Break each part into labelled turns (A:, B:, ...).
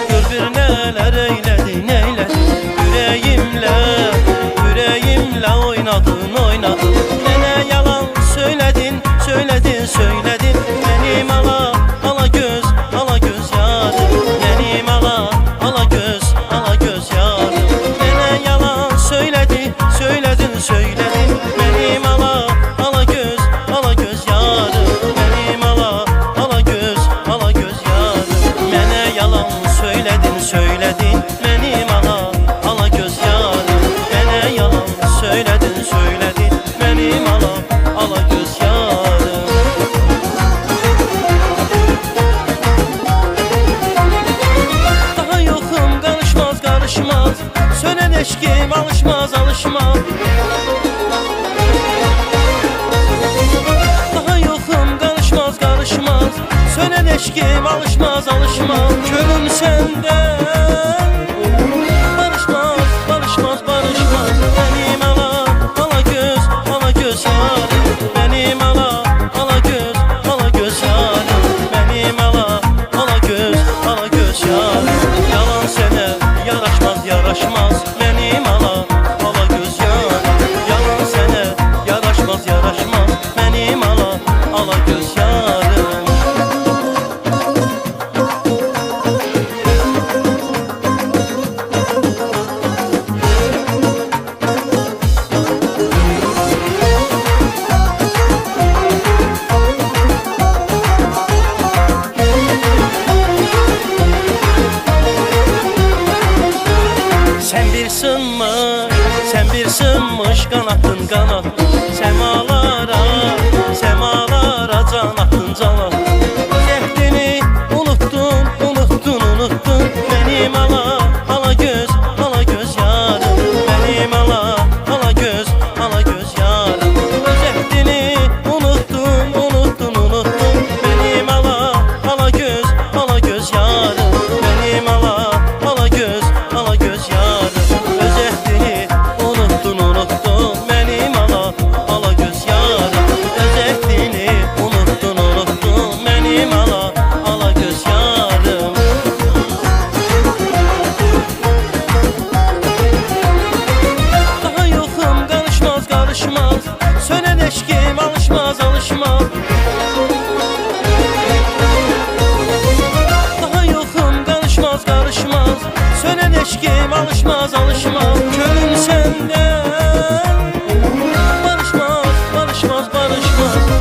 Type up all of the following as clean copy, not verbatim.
A: gör bir neler eyledin eyledin. Yüreğimle oynadın oynadın. Nene yalan söyledin söyledin söyledin. Benim ala göz yarım. Benim ala göz yarım. Nene yalan söyledin söyledin söyledin. Benim ala göz yarım. Benim ala göz yarım. Nene yalan söyledin söyledin. Benim ala göz yarım. Nene yalan söyledin söyledin. Benim ala göz yarım. Daha yokum karışmaz sönen eşkim alışmaz Daha yokum karışmaz sönen eşkim alışmaz Körüm senden barışmaz Benim ala göz yarım. Benim ala göz yarım. Benim ala göz yarım. Yalan sene yaraşmaz Benim ala göz yarım. Yalan sene yaraşmaz Benim ala göz yarım. Sen bir sınmış kanatın Semalara can attın Cehdini unuttun Benim ala göz yarım. Benim ala göz yarım. Cehdini unuttun Benim ala göz yarım. Benim ala göz yarım. Özehdini unuttun benim ala göz yarım. Özehdini unuttun benim ala göz yarım. Daha yokum karışmaz sönen eşkim alışmaz Daha yokum karışmaz sönen eşkim alışmaz Körüm senden barışmaz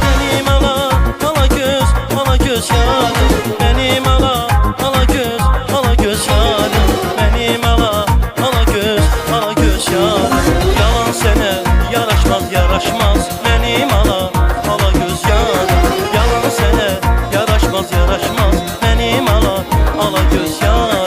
A: Benim ala göz yarım. Benim ala göz yarım. Benim ala göz yarım. Yalan sene yaraşmaz Benim ala göz yarım. Yalan sene yaraşmaz Benim ala göz yarım.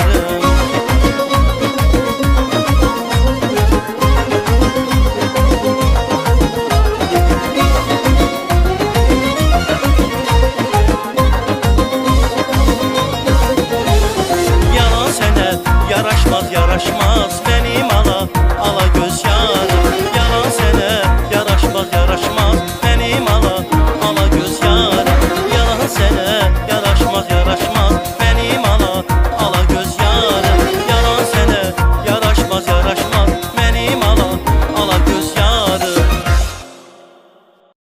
A: Yalan sene yaraşmaz